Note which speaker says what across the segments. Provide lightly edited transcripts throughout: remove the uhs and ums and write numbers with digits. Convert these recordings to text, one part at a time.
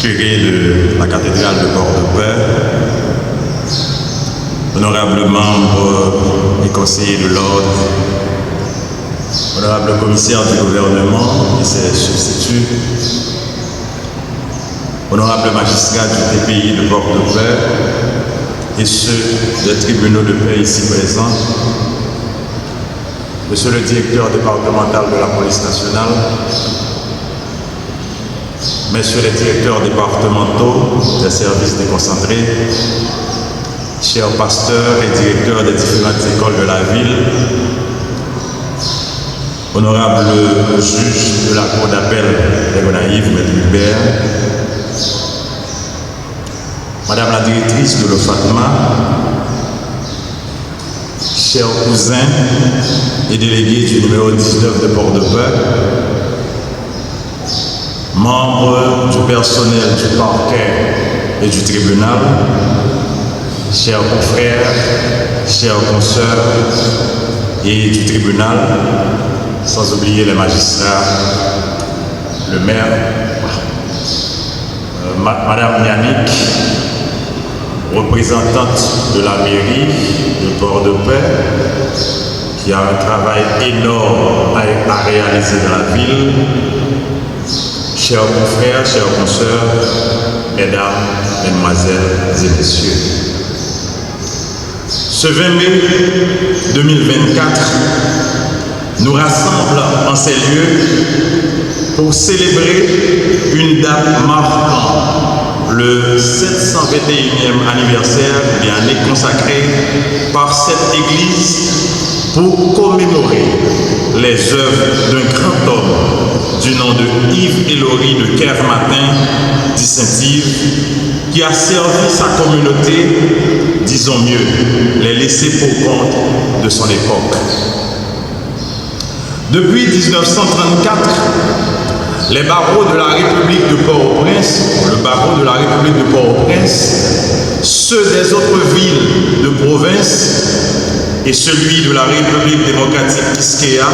Speaker 1: curé de la cathédrale de Port-de-Paix, honorables membres et conseillers de l'ordre, honorables commissaires du gouvernement et ses substituts, honorables magistrats du TPI de Port-de-Paix et ceux des tribunaux de paix ici présents, monsieur le directeur départemental de la police nationale, messieurs les directeurs départementaux des services déconcentrés, chers pasteurs et directeurs des différentes écoles de la ville, honorable juge de la cour d'appel des Gonaïves, Maître Hubert, madame la directrice de l'OFATMA, chers cousins et délégués du numéro 19 de Port-de-Paix, membres du personnel du parquet et du tribunal, chers confrères, chers consoeurs et du tribunal, sans oublier les magistrats, le maire, madame Yannick, représentante de la mairie de Port-de-Paix, qui a un travail énorme à réaliser dans la ville, chers confrères, chers consoeurs, mesdames, mesdemoiselles et messieurs. Ce 20 mai 2024 nous rassemble en ces lieux pour célébrer une date marquant le 721e anniversaire de l'année consacrée par cette église pour commémorer les œuvres d'un grand homme du nom de Yves Elory de Kermatin, dit Saint-Yves, qui a servi sa communauté, disons mieux, les laissés pour compte de son époque. Depuis 1934, les barreaux de la République de Port-au-Prince, le barreau de la République de Port-au-Prince, ceux des autres villes de province et celui de la République démocratique Kiskeya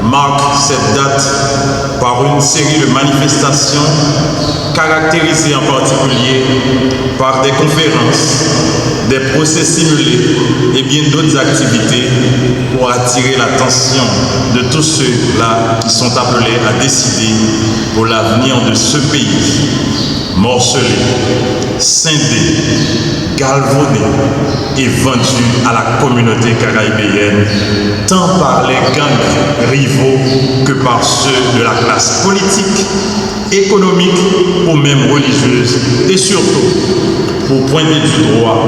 Speaker 1: marquent cette date par une série de manifestations caractérisées en particulier par des conférences, des procès simulés et bien d'autres activités pour attirer l'attention de tous ceux-là qui sont appelés à décider pour l'avenir de ce pays, morcelé, scindé, galvaudé et vendu à la communauté caraïbéenne, tant par les gangs rivaux que par ceux de la classe politique, économique ou même religieuse, et surtout pour pointer du doigt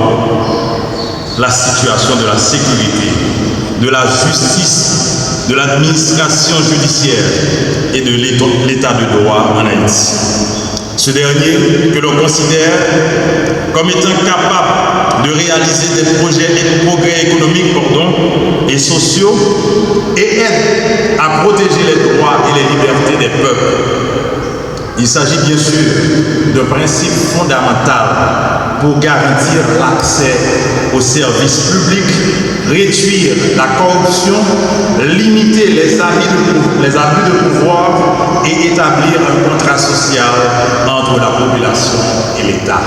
Speaker 1: la situation de la sécurité, de la justice, de l'administration judiciaire et de l'état de droit en Haïti. Ce dernier que l'on considère comme étant capable de réaliser des projets et de progrès économiques et sociaux et aide à protéger les droits et les libertés des peuples. Il s'agit bien sûr de principes fondamentaux pour garantir l'accès aux services publics, réduire la corruption, limiter les abus de pouvoir et établir un contrat social entre la population et l'État.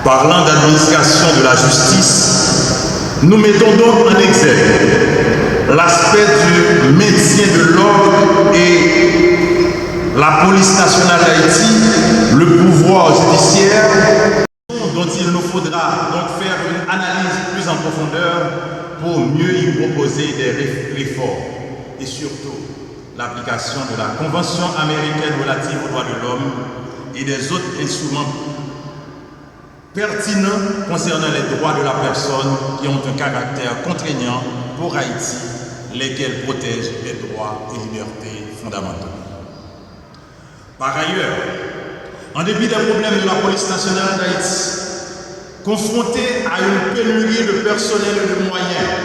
Speaker 1: Parlant d'administration de la justice, nous mettons donc en exergue l'aspect du maintien de l'ordre et la police nationale d'Haïti, le pouvoir judiciaire, dont il nous faudra donc faire une analyse plus en profondeur pour mieux y proposer des réformes et surtout l'application de la Convention américaine relative aux droits de l'homme et des autres instruments pertinents concernant les droits de la personne qui ont un caractère contraignant pour Haïti, lesquels protègent les droits et libertés fondamentaux. Par ailleurs, en dépit des problèmes de la police nationale d'Haïti, confrontée à une pénurie de personnel et de moyens,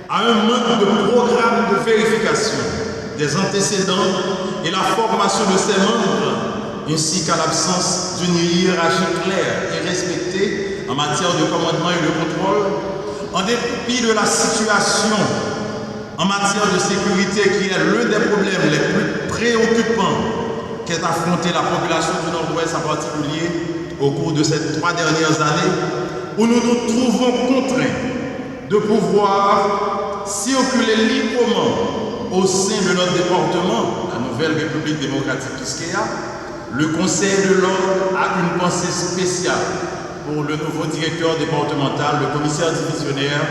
Speaker 1: à un manque de programmes de vérification des antécédents et la formation de ses membres, ainsi qu'à l'absence d'une hiérarchie claire et respectée en matière de commandement et de contrôle, en dépit de la situation en matière de sécurité qui est l'un des problèmes les plus préoccupants qu'est affrontée la population du Nord-Ouest en particulier au cours de ces 3 dernières années, où nous nous trouvons contraints de pouvoir circuler librement au sein de notre département, la Nouvelle République démocratique Kiskeya. Le Conseil de l'Ordre a une pensée spéciale pour le nouveau directeur départemental, le commissaire divisionnaire,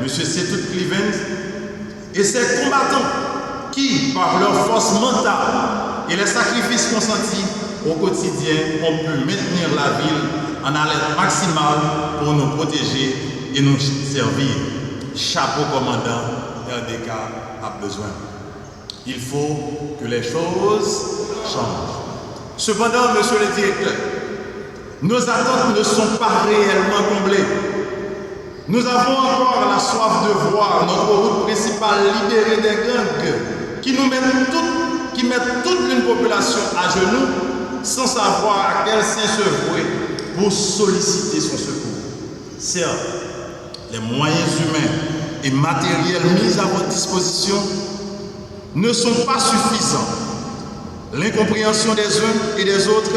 Speaker 1: M. Setout Clivens, et ses combattants qui, par leur force mentale et les sacrifices consentis au quotidien, ont pu maintenir la ville en alerte maximale pour nous protéger et nous servir. Chapeau commandant, RDK a besoin. Il faut que les choses changent. Cependant, monsieur le directeur, nos attentes ne sont pas réellement comblées. Nous avons encore la soif de voir notre route principale libérée des gangs qui mettent toute une population à genoux sans savoir à quel sein se vouer pour solliciter son secours. Certes, les moyens humains et matériels mis à votre disposition ne sont pas suffisants. L'incompréhension des uns et des autres,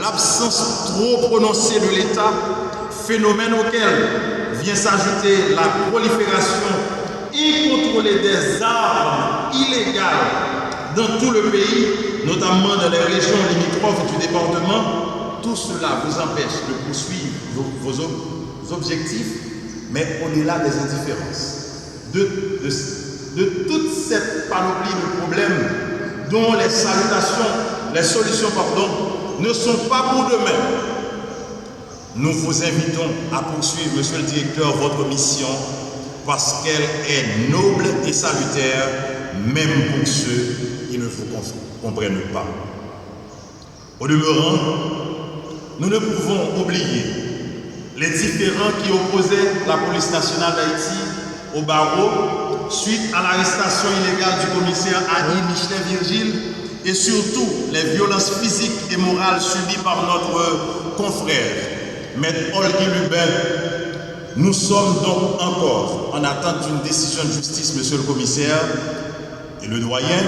Speaker 1: l'absence trop prononcée de l'État, phénomène auquel vient s'ajouter la prolifération incontrôlée des armes illégales dans tout le pays, notamment dans les régions limitrophes du département. Tout cela vous empêche de poursuivre vos objectifs, mais au-delà des indifférences, de toute cette panoplie de problèmes dont les solutions ne sont pas pour demain. Nous vous invitons à poursuivre, monsieur le directeur, votre mission parce qu'elle est noble et salutaire, même pour ceux qui ne vous comprennent pas. Au demeurant, nous ne pouvons oublier les différends qui opposaient la police nationale d'Haïti au barreau suite à l'arrestation illégale du commissaire Annie Michelet-Virgile et surtout les violences physiques et morales subies par notre confrère, Maître Olgui Lubin. Nous sommes donc encore en attente d'une décision de justice, monsieur le commissaire et le doyen,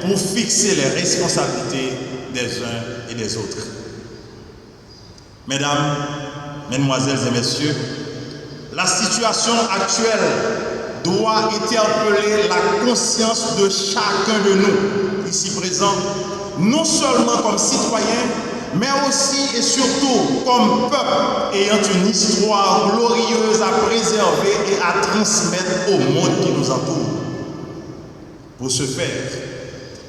Speaker 1: pour fixer les responsabilités des uns et des autres. Mesdames, mesdemoiselles et messieurs, la situation actuelle doit interpeller la conscience de chacun de nous, ici présents, non seulement comme citoyens, mais aussi et surtout comme peuple ayant une histoire glorieuse à préserver et à transmettre au monde qui nous entoure. Pour ce faire,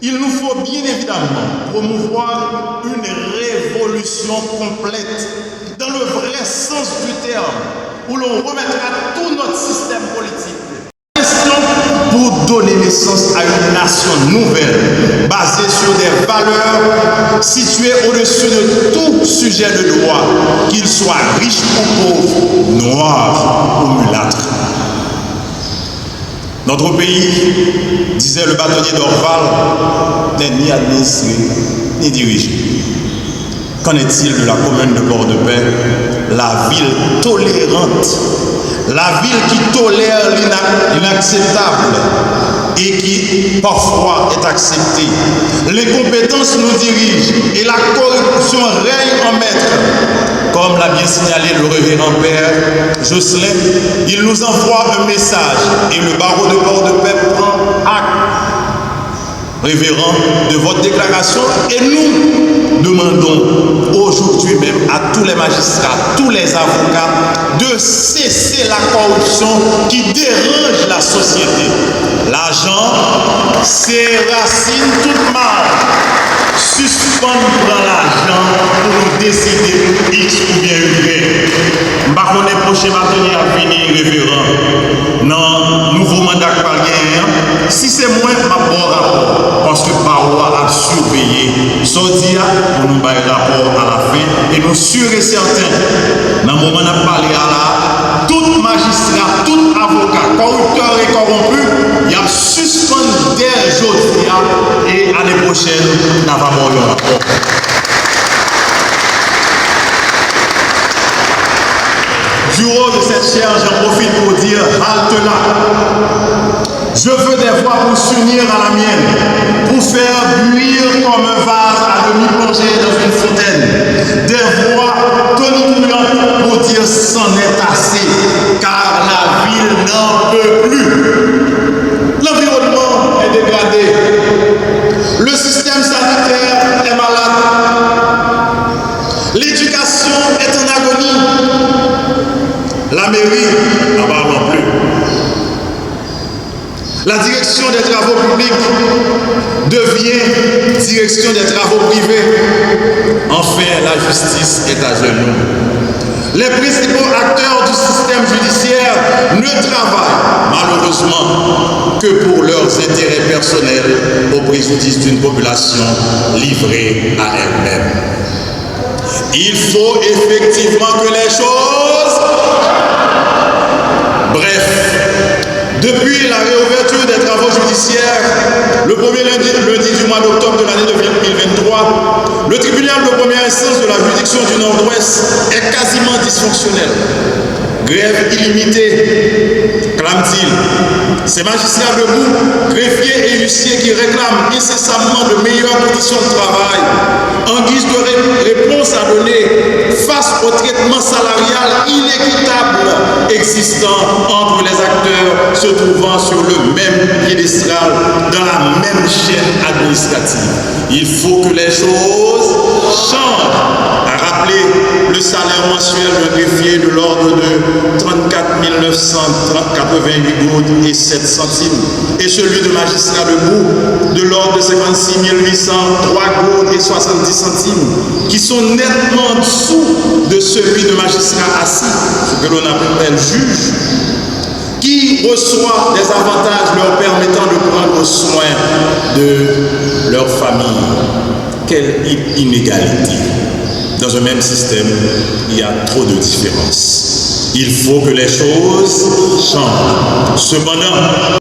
Speaker 1: il nous faut bien évidemment promouvoir une révolution complète, dans le vrai sens du terme, où l'on remettra tout notre système politique pour donner naissance à une nation nouvelle, basée sur des valeurs situées au-dessus de tout sujet de droit, qu'il soit riche ou pauvre, noir ou mulâtre. Notre pays, disait le bâtonnier d'Orval, n'est ni administré ni dirigé. Qu'en est-il de la commune de Port-de-Paix, la ville tolérante, la ville qui tolère l'inacceptable et qui parfois est acceptée? L'incompétence nous dirige et la corruption règne en maître. Comme l'a bien signalé le révérend père Jocelyn, il nous envoie un message et le barreau de Port-de-Paix prend acte, révérend, de votre déclaration, et nous demandons aujourd'hui même à tous les magistrats, tous les avocats, de cesser la corruption qui dérange la société. L'argent, c'est racine toute mal. Suspendre l'argent pour décider pour X ou bien Y. Par les prochains bâtonniers à venir, révérend. Non, nouveau mandat par gagner. Si c'est moins, pas bon rapport. Parce que Baroua a surveillé. Sordia pour nous bailler rapport à la fin. Et nous sûrs et certains, dans le moment où on a parlé à la, tout magistrat, tout avocat, corrupteur et corrompu, il y a suspendu dès aujourd'hui et l'année prochaine, nous avons un rapport. Du haut de cette chaire, j'en profite pour dire halte là. Je veux des voix pour s'unir à la mienne, pour faire buire comme un vase à demi plongé dans une fontaine. Des voix tonitruantes pour dire c'en est assez, car la ville n'en peut plus. L'environnement est dégradé. Le système sanitaire est malade. L'éducation est en agonie. La mairie n'en parle plus. La direction des travaux publics devient direction des travaux privés. Enfin, la justice est à genoux. Les principaux acteurs du système judiciaire ne travaillent malheureusement que pour leurs intérêts personnels au préjudice d'une population livrée à elle-même. Il faut effectivement que les choses... Bref, depuis la réouverture des travaux judiciaires, le premier lundi du mois d'octobre de l'année 2023, le tribunal de première instance de la juridiction du Nord-Ouest est quasiment dysfonctionnel. Grève illimitée, clame-t-il. Ces magistrats debout, greffiers et huissiers qui réclament incessamment de meilleures conditions de travail en guise de réponse à donner face au traitement salarial inéquitable existant entre les acteurs se trouvant sur le même piédestal dans la même chaîne administrative. Il faut que les choses changent. À rappeler le salaire mensuel d'un greffier de l'ordre de 34 988 gouttes et 7 centimes et celui de magistrat debout de l'ordre de 56 803 gouttes et 70 centimes qui sont nettement en dessous de celui de magistrat assis, ce que l'on appelle juge, qui reçoit des avantages leur permettant de prendre soin de leur famille. Quelle inégalité! Dans un même système, il y a trop de différences. Il faut que les choses changent. Cependant,